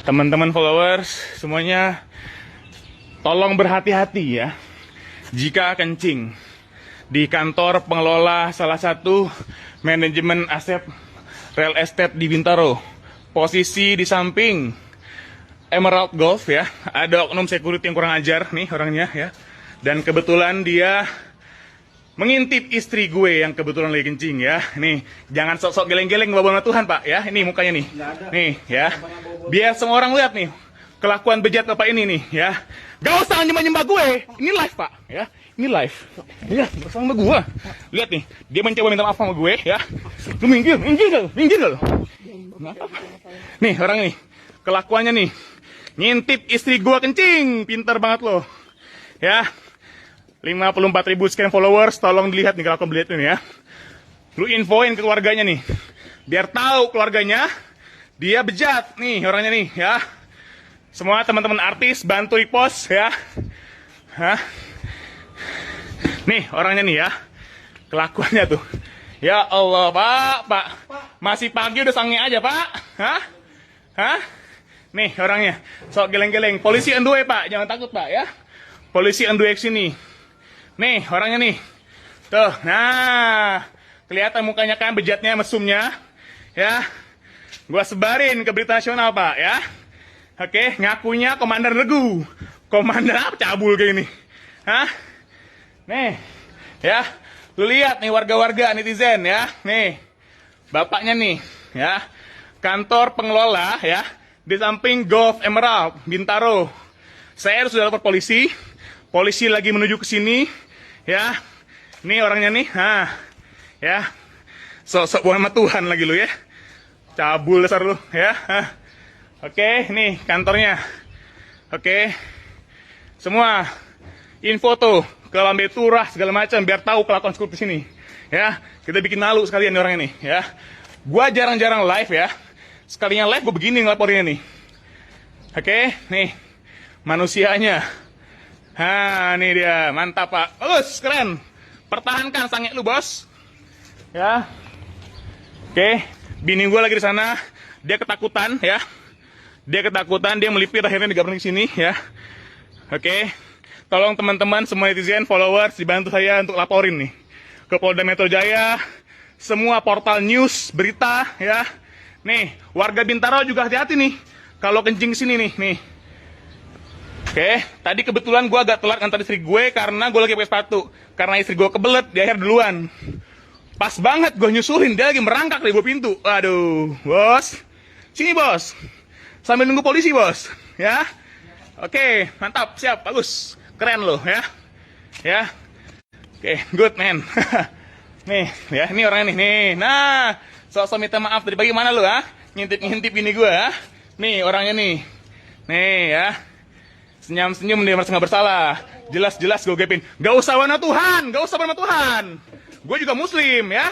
Teman-teman followers semuanya, tolong berhati-hati ya jika kencing di kantor pengelola salah satu manajemen aset real estate di Bintaro. Posisi di samping Emerald Golf ya. Ada oknum security yang kurang ajar nih orangnya ya. Dan kebetulan dia mengintip istri gue yang kebetulan lagi kencing ya. Nih, jangan sok-sok geleng-geleng bawa Tuhan Pak ya. Ini mukanya nih. Nih ya. Biar semua orang lihat nih kelakuan bejat Bapak ini nih ya. Gak usah nyembah-nyembah gue. Ini live Pak ya. Ini live. Lihat bersama gue. Lihat nih, dia mencoba minta maaf sama gue ya. Lu minggir lo. Nih orang nih, kelakuannya nih. Ngintip istri gue kencing. Pintar banget lo. Ya. 54.000 sekian followers, tolong dilihat nih kelakuan beliau ini ya. Lu infoin ke keluarganya nih. Biar tahu keluarganya dia bejat nih orangnya nih ya. Semua teman-teman artis bantu repost ya. Hah? Nih orangnya nih ya. Kelakuannya tuh. Ya Allah, Pak. Masih pagi udah sange aja, Pak. Hah? Nih orangnya. Sok geleng-geleng. Polisi N2 Pak, jangan takut, Pak ya. Polisi N2 sini. Nih orangnya nih. Tuh, nah. Kelihatan mukanya kan bejatnya, mesumnya. Ya. Gua sebarin ke berita nasional, Pak ya. Oke, ngakunya komandan regu. Komandan apa cabul kayak ini? Hah? Nih. Ya. Lu lihat nih warga-warga netizen ya. Nih. Bapaknya nih, ya. Kantor pengelola ya, di samping Golf Emerald Bintaro. Saya sudah lapor polisi. Polisi lagi menuju ke sini, ya. Ini orangnya nih, ya. Sok-sok buang sama Tuhan lagi lu ya. Cabul dasar lu, ya. Oke, nih kantornya. Oke. Semua info tuh ke Lambe Turah segala macam biar tahu kelakuan seperti sini, ya. Kita bikin malu sekalian nih orangnya nih, ya. Gua jarang-jarang live ya. Sekalinya live gue begini ngelaporinnya nih. Oke, nih manusianya. Nih dia, mantap Pak. Bagus, keren. Pertahankan sange lu, Bos. Ya. Oke, bini gue lagi di sana. Dia ketakutan, ya. Dia melipir akhirnya digabung di sini, ya. Oke. Tolong teman-teman semua netizen, followers dibantu saya untuk laporin nih ke Polda Metro Jaya, semua portal news, berita, ya. Nih, warga Bintaro juga hati-hati nih kalau kencing sini nih. Oke, tadi kebetulan gue agak telat ngantar istri gue karena gue lagi pakai sepatu. Karena istri gue kebelet, di akhir duluan. Pas banget gue nyusulin, dia lagi merangkak di bawah pintu. Aduh, Bos. Sini, Bos. Sambil nunggu polisi, Bos. Ya. Oke, mantap, siap, bagus. Keren loh, ya. Ya. Oke, good, man. Nih, ya, ini orangnya nih. Nah, sok-sok minta maaf dari pagi mana lu, ngintip-ngintip ini gue, ya. Nih, orangnya nih. Nih, ya. Senyum-senyum dia merasa nggak bersalah. Jelas-jelas gue gepin. Gak usah warna Tuhan. Gue juga muslim ya.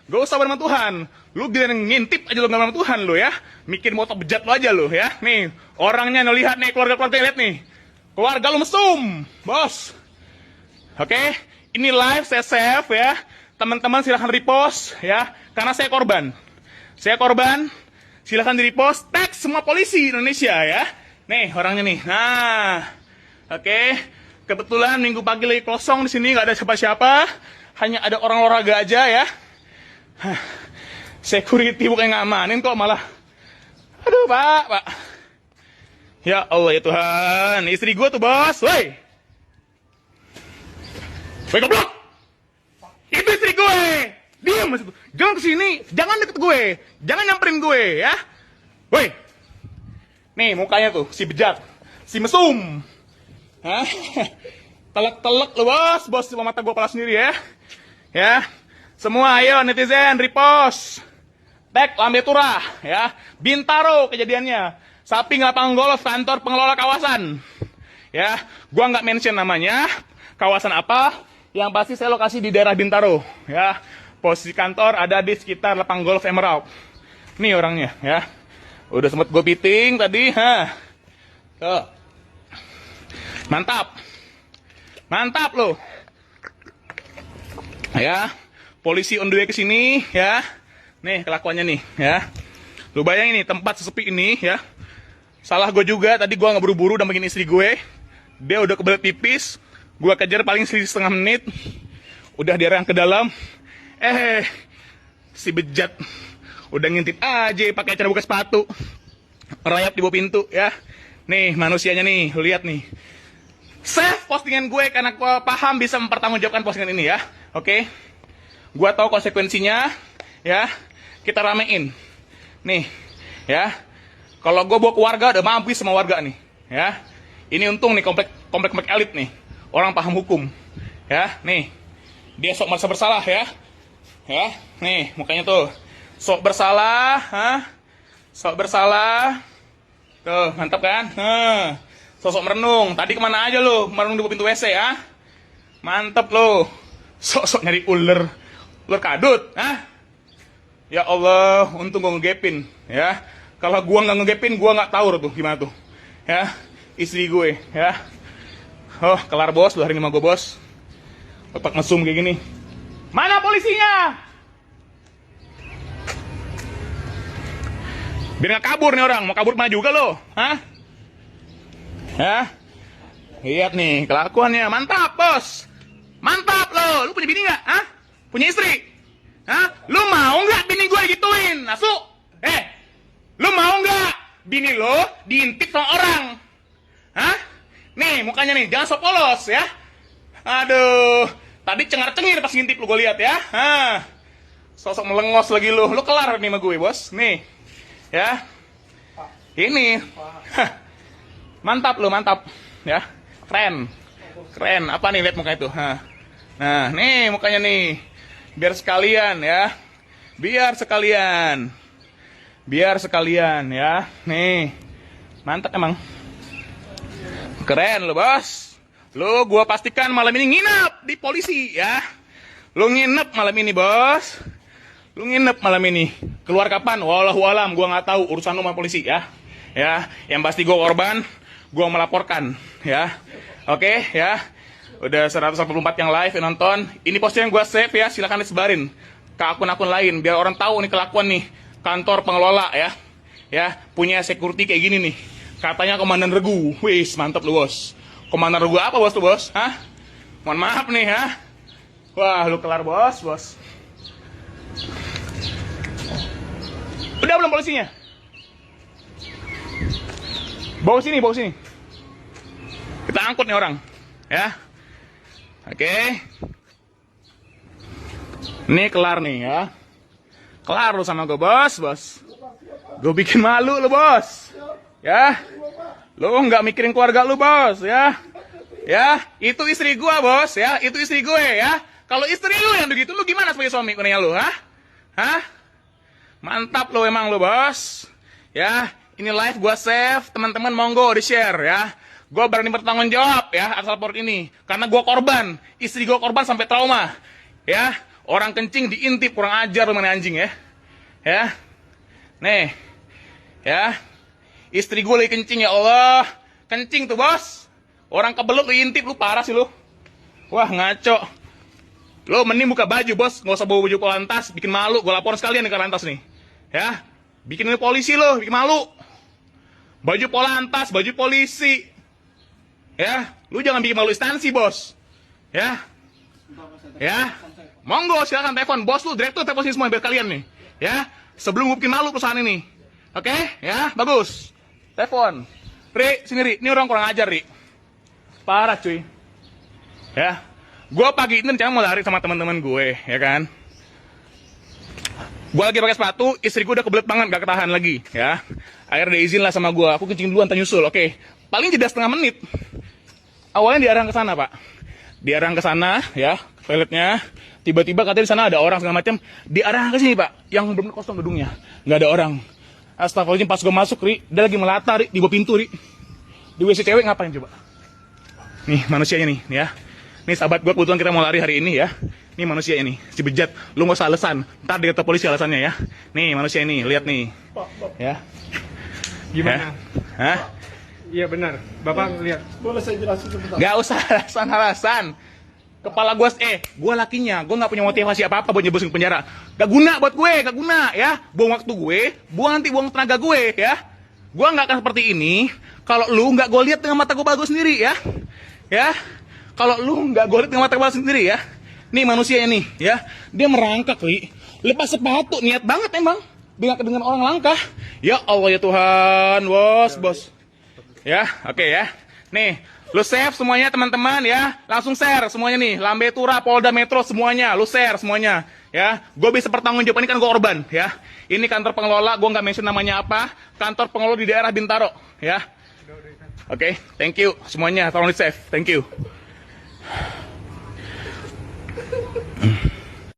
Gak usah warna Tuhan. Lu gila ngintip aja lu gak warna Tuhan lu ya. Mikir motor bejat lu aja lu ya. Nih orangnya lihat nih, keluarga-keluarga lihat nih. Keluarga lu mesum, Bos. Oke, ini live saya save ya. Teman-teman silahkan repost ya. Karena saya korban. Silahkan di repost. Tag semua polisi Indonesia ya. Nih orangnya nih. Nah, oke. Kebetulan minggu pagi lagi kosong di sini, nggak ada siapa-siapa, hanya ada orang olahraga aja ya. Security bukan ngamanin kok malah. Aduh Pak. Ya Allah ya Tuhan, istri gue tuh Bos, woi goblok. Itu istri gue. Diam mas, jangan kesini, jangan deket gue, jangan nyamperin gue ya. Woi. Nih mukanya tuh, si bejat, si mesum. Telek-telek lu bos cuma mata gue pala sendiri ya. Ya, semua ayo netizen repost. Tag Lambe Turah ya. Bintaro kejadiannya. Samping lapangan golf kantor pengelola kawasan. Ya, gua nggak mention namanya, kawasan apa. Yang pasti saya lokasi di daerah Bintaro. Ya, posisi kantor ada di sekitar lapangan golf Emerald. Nih orangnya ya. Udah sempet gue piting tadi, Tuh. Mantap loh. Ya, polisi on the way ke sini ya. Nih kelakuannya nih ya. Lu bayangin nih tempat sesepi ini ya. Salah gue juga, tadi gue nggak buru-buru udah bikin istri gue. Dia udah kebelet pipis, gue kejar paling setengah menit. Udah diarahkan ke dalam. Si bejat udah ngintip aja pakai cara buka sepatu. Rayap di bawah pintu ya. Nih manusianya nih, lu lihat nih. Save postingan gue karena gue paham bisa mempertanggungjawabkan postingan ini ya. Oke. Gue tahu konsekuensinya ya. Kita ramein. Nih ya. Kalau gue bawa ke warga udah mampus sama warga nih ya. Ini untung nih komplek elit nih. Orang paham hukum. Ya, nih. Dia sok merasa bersalah ya. Ya, nih mukanya tuh. Sok bersalah, sok bersalah. Tuh, mantap kan? Sosok merenung. Tadi kemana aja lo? Merenung di pintu WC ya? Mantep lo. Sok-sok nyari ular. Ular kadut, Ya Allah, untung gue ngegepin, ya. Kalau gua nggak ngegepin, gua nggak tahu tuh gimana tuh, ya. Istri gue, ya. Oh, kelar bos, 2 hari ini sama gue bos. Otak mesum kayak gini. Mana polisinya? Biar nggak kabur nih orang, mau kabur mana juga lo, Ya. Lihat nih kelakuannya, mantap bos. Mantap lo, lu punya bini nggak? Punya istri? Lu mau nggak bini gue gituin? Asu? Lu mau nggak bini lo diintip sama orang? Nih mukanya nih, jangan sok polos ya. Aduh, tadi cengar-cengir pas ngintip lu gue lihat ya. Sosok melengos lagi lu kelar nih sama gue bos. Nih, ya. Ini, mantap lu, mantap, ya. Keren, keren. Apa nih lihat muka itu? Nah, nih mukanya nih. Biar sekalian ya. Biar sekalian ya. Nih. Mantap emang. Keren lo bos. Lo gua pastikan malam ini nginep di polisi ya. Lo nginep malam ini bos. Lo nginep malam ini. Keluar kapan? Wallahu alam, gua nggak tahu urusan lo sama polisi ya. Ya, yang pasti gua korban, gua melaporkan ya. Oke ya. Udah 144 yang live yang nonton. Ini postingan gue save ya, silakan disebarin ke akun-akun lain biar orang tahu nih kelakuan nih kantor pengelola ya. Ya, punya security kayak gini nih. Katanya Komandan Regu. Wis, mantap lu, Bos. Komandan Regu apa, Bos tuh, Bos? Mohon maaf nih, Wah, lu kelar, Bos. Udah belum polisinya? Bawa sini. Kita angkut nih orang. Ya. Oke. Ini kelar nih ya. Kelar lu sama gue bos. Gue bikin malu lu bos. Ya. Lu nggak mikirin keluarga lu bos ya. Ya, itu istri gue bos ya. Itu istri gue ya. Kalau istri lu yang begitu lu gimana sebagai suami kunanya lu Mantap lu emang lu bos. Ya, ini live gue save. Teman-teman monggo di share ya. Gue berani bertanggung jawab ya atas lapor ini. Karena gue korban. Istri gue korban sampai trauma. Ya. Orang kencing diintip. Kurang ajar lu mana anjing ya. Ya. Nih. Ya. Istri gue lagi kencing ya Allah. Kencing tuh bos. Orang kebelut lu intip. Lu parah sih lu. Wah ngaco. Lu mending buka baju bos. Gak usah bawa baju polantas. Bikin malu. Gue laporan sekalian nih ke lantas nih. Ya. Bikin ini polisi lu. Bikin malu. Baju polantas. Baju polisi. Ya, lu jangan bikin malu instansi, bos. Ya. Ya. Monggo silakan telepon bos lu, direktur telepon sini semua biar kalian nih. Ya. Sebelum gue bikin malu perusahaan ini. Oke? Ya, bagus. Telepon. Ri, sini Ri. Ini orang kurang ajar, Ri. Parah, cuy. Ya. Gue pagi ini rencana mau lari sama teman-teman gue, ya kan? Gue lagi pakai sepatu, istri gue udah kebelet banget, gak ketahan lagi, ya. Akhirnya dia izin lah sama gue, aku kencing duluan, nyusul, oke. Paling jeda setengah menit. Awalnya diarahkan ke sana, Pak. Diarahkan ke sana, ya, toiletnya. Tiba-tiba katanya di sana ada orang segala macam. Diarahkan ke sini, Pak. Yang benar kosong gedungnya, nggak ada orang. Astagfirullahaladzim, pas gue masuk, Ri, dia lagi melata, Ri, di bawah pintu, Ri. Di WC cewek ngapain coba? Nih manusianya nih, ya. Nih sahabat gue, kebetulan kita mau lari hari ini ya. Nih manusia ini, si bejat. Lu gak usah alasan, ntar dikata polisi alasannya ya. Nih manusia ini, lihat nih. Ya. Gimana? Hah? Iya benar, Bapak lihat. Boleh saya jelasin sebentar? Gak usah alasan. Kepala gue, gue lakinya, gue gak punya motivasi apa-apa buat nyebusin ke penjara. Gak guna buat gue, gak guna ya. Buang waktu gue, buang tenaga gue ya. Gua nggak akan seperti ini kalau lu nggak gue lihat dengan mata gue bagus sendiri ya. Ya. Kalau lu nggak gue lihat dengan mata gue bagus sendiri ya. Nih manusianya nih, ya. Dia merangkak, Li. Lepas sepatu, niat banget emang. Dengan orang langkah. Ya Allah ya Tuhan, bos. Ya, oke ya. Nih, lu save semuanya teman-teman ya. Langsung share semuanya nih. Lambe Tura, Polda Metro semuanya. Lu share semuanya. Ya, gue bisa bertanggung jawab, ini kan gue korban ya. Ini kantor pengelola, gue nggak mention namanya apa. Kantor pengelola di daerah Bintaro ya. Oke, thank you semuanya. Tolong di save, thank you.